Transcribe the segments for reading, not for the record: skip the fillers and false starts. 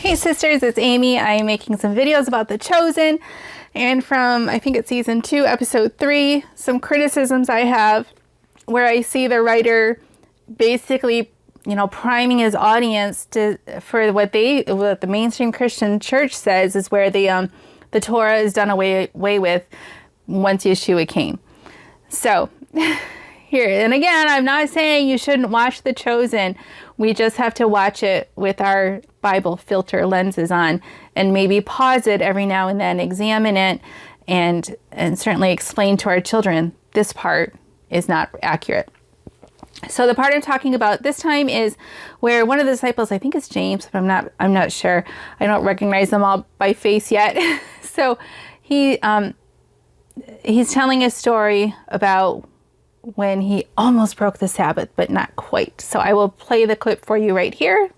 Hey sisters, it's Amy. I am making some videos about The Chosen, and from, I think it's season 2, episode 3, some criticisms I have where I see the writer basically, priming his audience for what the mainstream Christian church says is where the Torah is done away with once Yeshua came. So here, and again, I'm not saying you shouldn't watch The Chosen. We just have to watch it with our Bible filter lenses on and maybe pause it every now and then, examine it, and certainly explain to our children this part is not accurate. So the part I'm talking about this time is where one of the disciples, I think it's James, but I'm not sure. I don't recognize them all by face yet. So he's telling a story about when he almost broke the Sabbath, but not quite. So I will play the clip for you right here.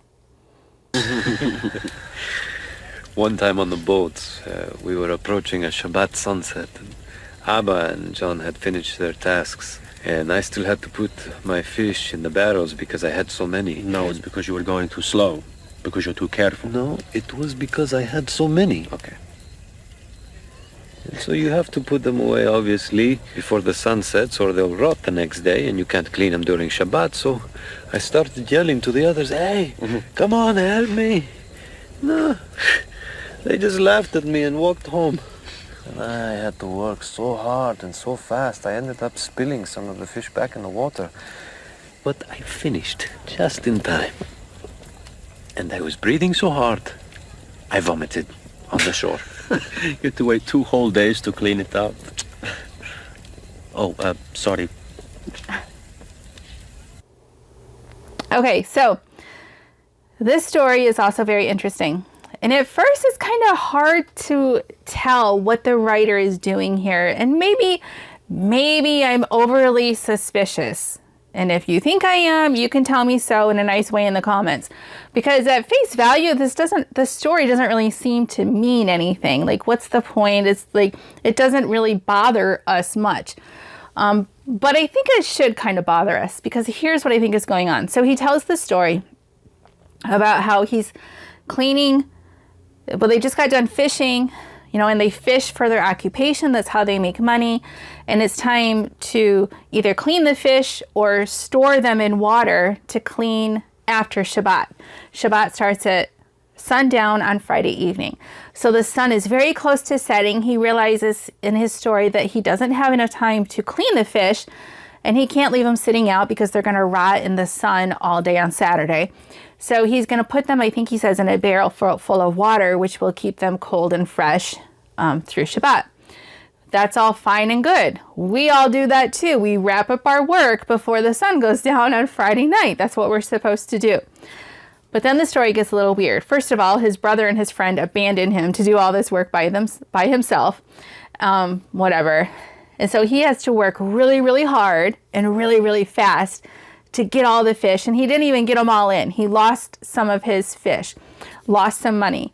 One time on the boat, we were approaching a Shabbat sunset. And Abba and John had finished their tasks, and I still had to put my fish in the barrels because I had so many. No, it's because you were going too slow, because you're too careful. No, it was because I had so many. Okay. And so you have to put them away, obviously, before the sun sets, or they'll rot the next day, and you can't clean them during Shabbat. So I started yelling to the others, "Hey, come on, help me." No, they just laughed at me and walked home. And I had to work so hard and so fast, I ended up spilling some of the fish back in the water. But I finished just in time. And I was breathing so hard, I vomited on the shore. You had to wait 2 whole days to clean it up. Oh, sorry. Okay, so this story is also very interesting. And at first it's kind of hard to tell what the writer is doing here. And maybe I'm overly suspicious. And if you think I am, you can tell me so in a nice way in the comments. Because at face value, the story doesn't really seem to mean anything. Like, what's the point? It's like, it doesn't really bother us much. But I think it should kind of bother us, because here's what I think is going on. So he tells the story about how he's cleaning. Well, they just got done fishing, and they fish for their occupation. That's how they make money. And it's time to either clean the fish or store them in water to clean after Shabbat. Shabbat starts at sundown on Friday evening. So the sun is very close to setting. He realizes in his story that he doesn't have enough time to clean the fish, and he can't leave them sitting out because they're going to rot in the sun all day on Saturday. So he's going to put them, I think he says, in a barrel full of water, which will keep them cold and fresh through Shabbat. That's all fine and good. We all do that too. We wrap up our work before the sun goes down on Friday night. That's what we're supposed to do. But then the story gets a little weird. First of all, his brother and his friend abandon him to do all this work by himself. Whatever. And so he has to work really, really hard and really, really fast to get all the fish. And he didn't even get them all in. He lost some of his fish, lost some money.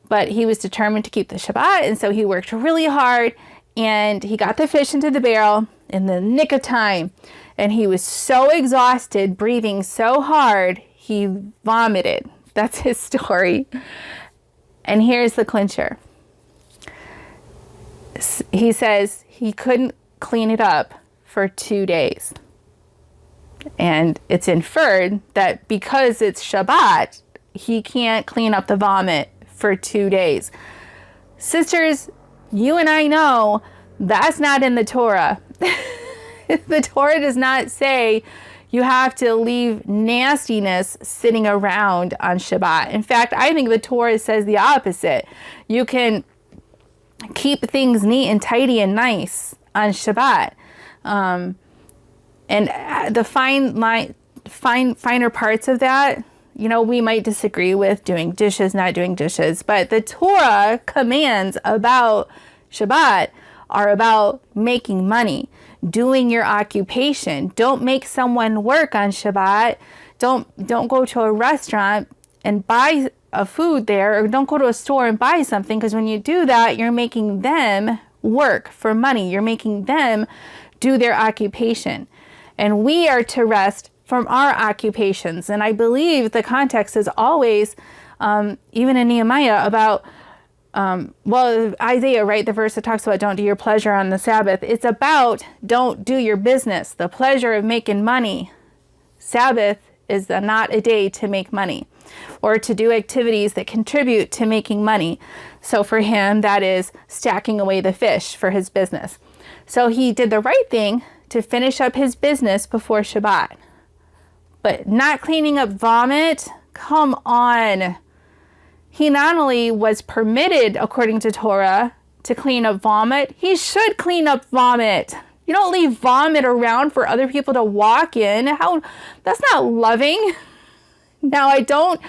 But he was determined to keep the Shabbat. And so he worked really hard. And he got the fish into the barrel in the nick of time. And he was so exhausted, breathing so hard, he vomited. That's his story. And here's the clincher. He says he couldn't clean it up for 2 days. And it's inferred that because it's Shabbat, he can't clean up the vomit for 2 days. Sisters, you and I know that's not in the Torah. The Torah does not say you have to leave nastiness sitting around on Shabbat. In fact, I think the Torah says the opposite. You can keep things neat and tidy and nice on Shabbat. And the finer parts of that, we might disagree with, doing dishes, not doing dishes. But the Torah commands about Shabbat are about making money, doing your occupation. Don't make someone work on Shabbat. Don't go to a restaurant and buy a food there, or don't go to a store and buy something, because when you do that, you're making them work for money. You're making them do their occupation. And we are to rest from our occupations. And I believe the context is always even in Nehemiah about, Isaiah, right? The verse that talks about don't do your pleasure on the Sabbath. It's about don't do your business, the pleasure of making money. Sabbath is not a day to make money or to do activities that contribute to making money. So for him, that is stacking away the fish for his business. So he did the right thing to finish up his business before Shabbat. But not cleaning up vomit, come on. He not only was permitted, according to Torah, to clean up vomit, he should clean up vomit. You don't leave vomit around for other people to walk in. That's not loving. Now, I don't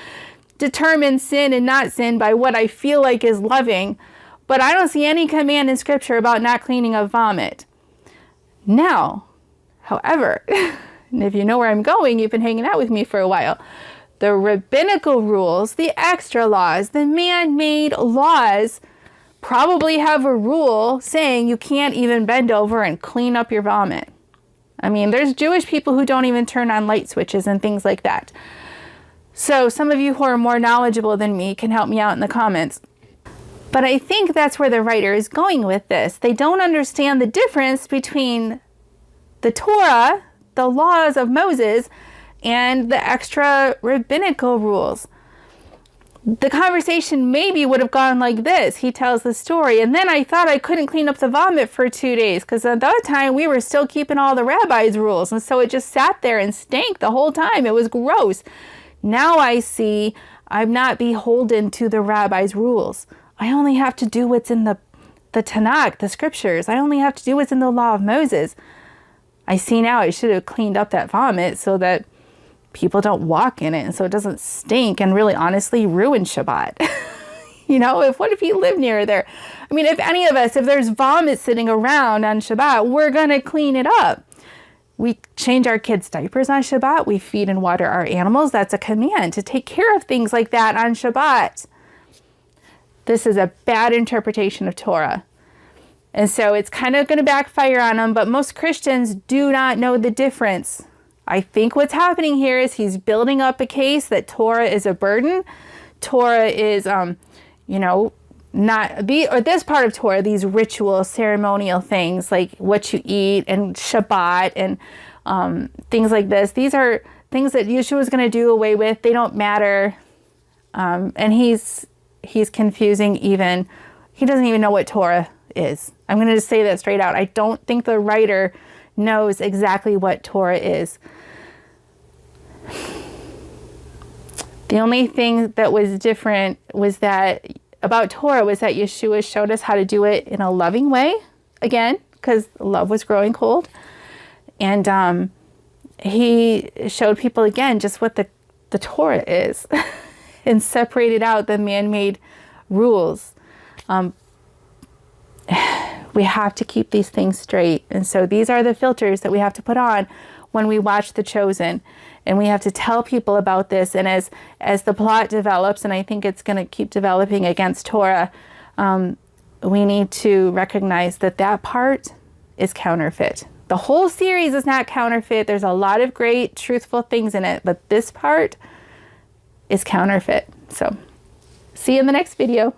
determine sin and not sin by what I feel like is loving, but I don't see any command in Scripture about not cleaning up vomit. Now, however, and if you know where I'm going, you've been hanging out with me for a while, the rabbinical rules, the extra laws, the man-made laws probably have a rule saying you can't even bend over and clean up your vomit. I mean, there's Jewish people who don't even turn on light switches and things like that. So some of you who are more knowledgeable than me can help me out in the comments. But I think that's where the writer is going with this. They don't understand the difference between the Torah, the laws of Moses, and the extra rabbinical rules. The conversation maybe would have gone like this. He tells the story, and then I thought I couldn't clean up the vomit for 2 days because at that time we were still keeping all the rabbis' rules, and so it just sat there and stank the whole time. It was gross. Now I see I'm not beholden to the rabbis' rules. I only have to do what's in the Tanakh, the scriptures. I only have to do what's in the law of Moses. I see now I should have cleaned up that vomit so that people don't walk in it and so it doesn't stink and really honestly ruin Shabbat. What if you live near there? I mean, if any of us, if there's vomit sitting around on Shabbat, we're going to clean it up. We change our kids' diapers on Shabbat. We feed and water our animals. That's a command to take care of things like that on Shabbat. This is a bad interpretation of Torah. And so it's kind of going to backfire on them, but most Christians do not know the difference. I think what's happening here is he's building up a case that Torah is a burden. Torah is, this part of Torah, these ritual, ceremonial things like what you eat and Shabbat and things like this. These are things that Yeshua is going to do away with. They don't matter. And he's confusing even. He doesn't even know what Torah is. I'm going to just say that straight out. I don't think the writer knows exactly what Torah is. The only thing that was different about Torah was that Yeshua showed us how to do it in a loving way, again, because love was growing cold. And he showed people again just what the Torah is and separated out the man-made rules. We have to keep these things straight. And so these are the filters that we have to put on when we watch The Chosen. And we have to tell people about this. And as the plot develops, and I think it's going to keep developing against Torah, we need to recognize that part is counterfeit. The whole series is not counterfeit. There's a lot of great, truthful things in it. But this part is counterfeit. So see you in the next video.